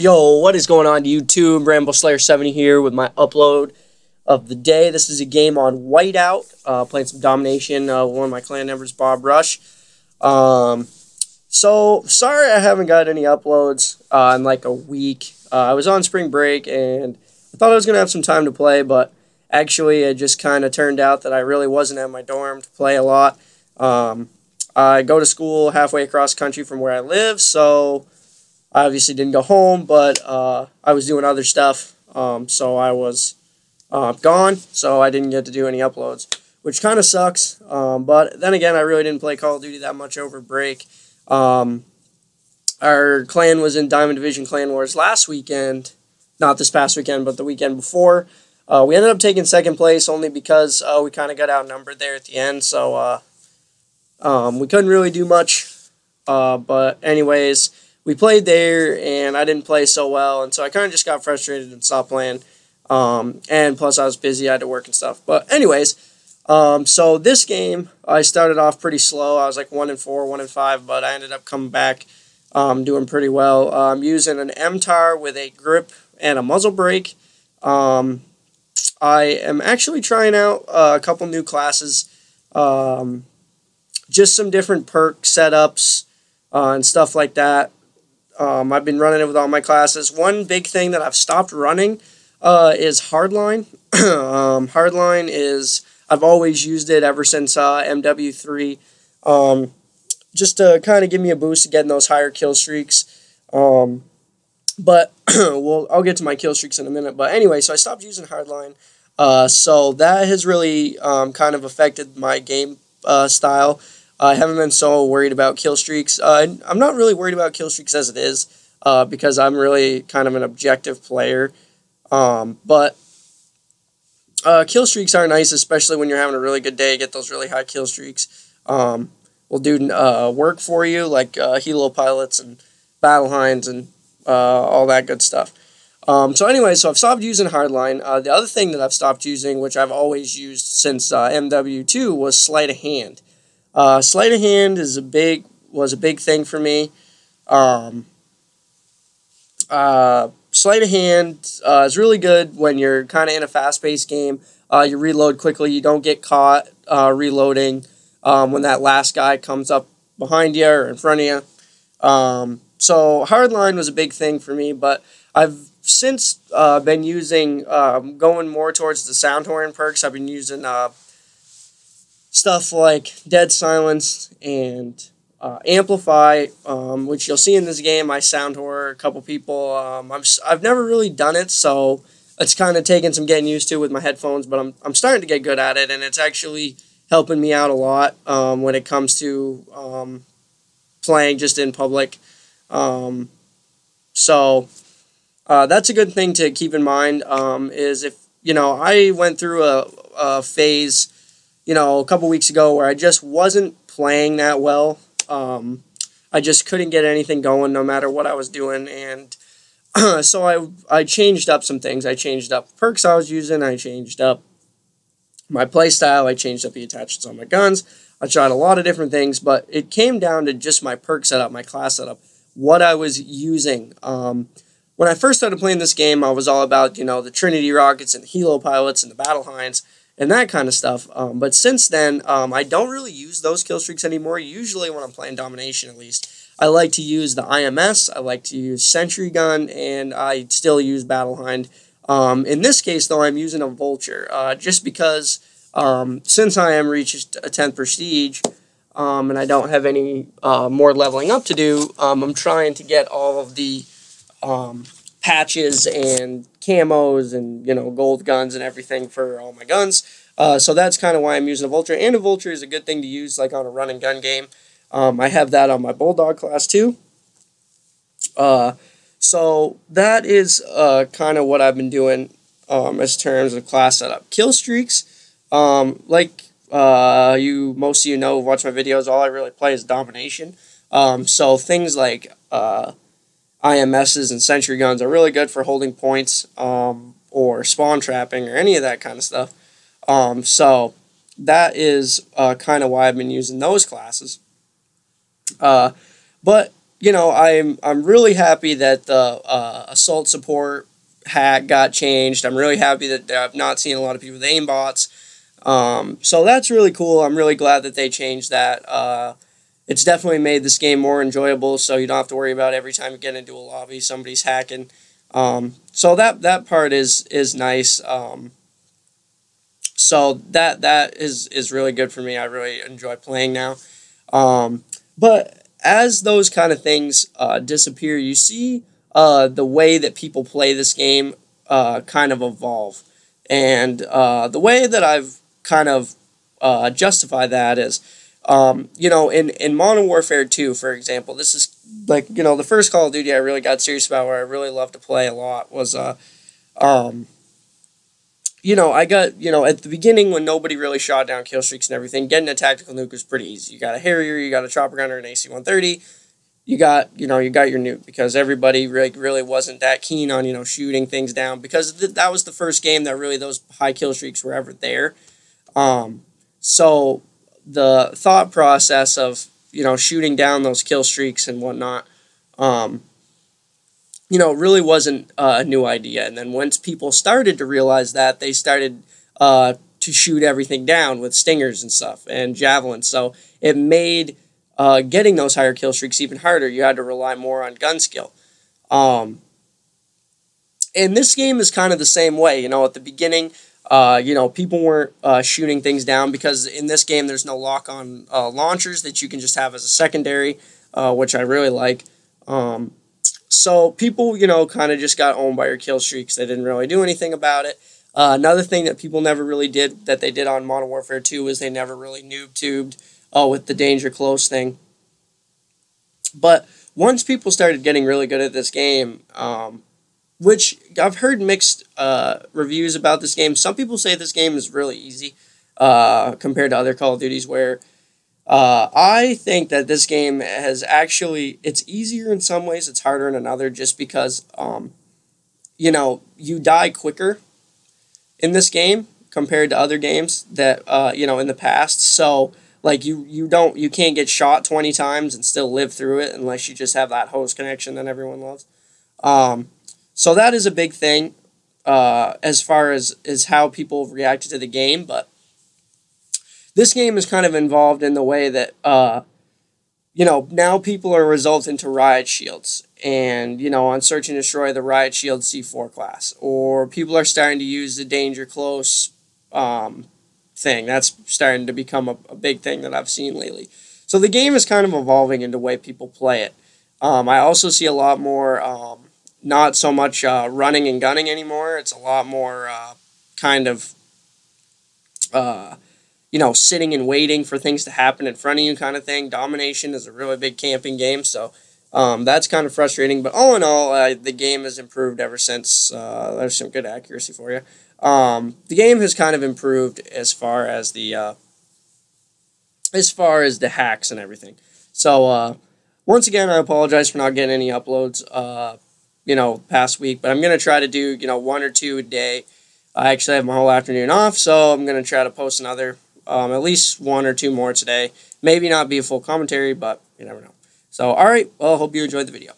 Yo, what is going on YouTube? RamboSlayer70 here with my upload of the day. This is a game on Whiteout, playing some domination. One of my clan members, Bob Rush. So sorry I haven't got any uploads in like a week. I was on spring break and I thought I was going to have some time to play, but actually it just kind of turned out that I really wasn't at my dorm to play a lot. I go to school halfway across the country from where I live, so I obviously didn't go home, but I was doing other stuff, so I was gone, so I didn't get to do any uploads, which kind of sucks, but then again, I really didn't play Call of Duty that much over break. Our clan was in Diamond Division Clan Wars last weekend, not this past weekend, but the weekend before. We ended up taking second place only because we kind of got outnumbered there at the end, so we couldn't really do much, but anyways, we played there, and I didn't play so well, and so I kind of just got frustrated and stopped playing, and plus I was busy, I had to work and stuff, but anyways, so this game, I started off pretty slow. I was like 1-4, 1-5, but I ended up coming back, doing pretty well. I'm using an MTAR with a grip and a muzzle brake. I am actually trying out a couple new classes, just some different perk setups, and stuff like that. I've been running it with all my classes. One big thing that I've stopped running is Hardline. Hardline is, I've always used it ever since MW3, just to kind of give me a boost to getting those higher kill streaks. But well, I'll get to my kill streaks in a minute. But anyway, so I stopped using Hardline. So that has really kind of affected my game style. I haven't been so worried about kill streaks. I'm not really worried about kill streaks as it is, because I'm really kind of an objective player. But kill streaks are nice, especially when you're having a really good day. Get those really high kill streaks. Will do work for you, like helo pilots and battle hinds and all that good stuff. So anyway, so I've stopped using Hardline. The other thing that I've stopped using, which I've always used since MW2, was Sleight of Hand. Sleight of hand was a big thing for me. Sleight of hand is really good when you're kind of in a fast-paced game. You reload quickly. You don't get caught reloading when that last guy comes up behind you or in front of you. So Hardline was a big thing for me, but I've since been using, going more towards the sound horn perks. I've been using stuff like Dead Silence and Amplify, which you'll see in this game. I sound horror a couple people. I've never really done it, so it's kind of taken some getting used to with my headphones, but I'm starting to get good at it, and it's actually helping me out a lot when it comes to playing just in public. So that's a good thing to keep in mind, is if, I went through a phase, a couple weeks ago where I just wasn't playing that well. I just couldn't get anything going no matter what I was doing, and so I changed up some things. I changed up perks I was using, I changed up my playstyle, I changed up the attachments on my guns, I tried a lot of different things, but it came down to just my perk setup, my class setup, what I was using. When I first started playing this game, I was all about, the Trinity rockets and the helo pilots and the battle hinds and that kind of stuff. But since then, I don't really use those kill streaks anymore. Usually when I'm playing domination, at least, I like to use the IMS, I like to use Sentry Gun, and I still use Battle Hind. In this case, though, I'm using a Vulture, just because since I am reached a 10th Prestige, and I don't have any more leveling up to do, I'm trying to get all of the patches and camos and, gold guns and everything for all my guns. So that's kind of why I'm using a Vulture. And a Vulture is a good thing to use, like, on a run and gun game. I have that on my Bulldog class, too. So that is kind of what I've been doing as terms of class setup. Kill streaks, like most of you know, watch my videos, all I really play is domination. So things like IMSs and sentry guns are really good for holding points, or spawn trapping or any of that kind of stuff. So that is kind of why I've been using those classes. But I'm really happy that the assault support hack got changed. I'm really happy that I've not seen a lot of people with aimbots. So that's really cool. I'm really glad that they changed that. It's definitely made this game more enjoyable, so you don't have to worry about every time you get into a lobby somebody's hacking. So that part is nice. So that is really good for me. I really enjoy playing now. But as those kind of things disappear, you see the way that people play this game kind of evolve. And the way that I've kind of justified that is, in Modern Warfare 2, for example, this is like, the first Call of Duty I really got serious about, where I really loved to play a lot, was I got, at the beginning when nobody really shot down kill streaks and everything, getting a tactical nuke was pretty easy. You got a Harrier, you got a chopper gunner, an AC-130, you got your nuke, because everybody really wasn't that keen on, shooting things down, because that was the first game that really those high kill streaks were ever there. So the thought process of, shooting down those kill streaks and whatnot, really wasn't a new idea. And then once people started to realize that, they started to shoot everything down with stingers and stuff and javelins. So it made getting those higher kill streaks even harder. You had to rely more on gun skill. And this game is kind of the same way. At the beginning, people weren't shooting things down, because in this game there's no lock-on launchers that you can just have as a secondary, which I really like. So people, kind of just got owned by your kill streaks. They didn't really do anything about it. Another thing that people never really did, that they did on Modern Warfare 2, is they never really noob-tubed with the danger close thing. But once people started getting really good at this game, which I've heard mixed reviews about this game. Some people say this game is really easy compared to other Call of Duties, where I think that this game it's easier in some ways, it's harder in another, just because, you die quicker in this game compared to other games that, in the past. So, like, you can't get shot 20 times and still live through it, unless you just have that host connection that everyone loves. So that is a big thing, as far as how people reacted to the game. But this game is kind of involved in the way that, now people are resolved into riot shields. And, on Search and Destroy, the riot shield C4 class. Or people are starting to use the danger close thing. That's starting to become a big thing that I've seen lately. So the game is kind of evolving into the way people play it. I also see a lot more, not so much running and gunning anymore. It's a lot more kind of, sitting and waiting for things to happen in front of you kind of thing. Domination is a really big camping game, so that's kind of frustrating. But all in all, the game has improved ever since. There's some good accuracy for you. The game has kind of improved as far as the hacks and everything. So once again, I apologize for not getting any uploads, past week. But I'm going to try to do, 1 or 2 a day. I actually have my whole afternoon off, so I'm going to try to post another, at least 1 or 2 more today. Maybe not be a full commentary, but you never know. So, alright, well, I hope you enjoyed the video.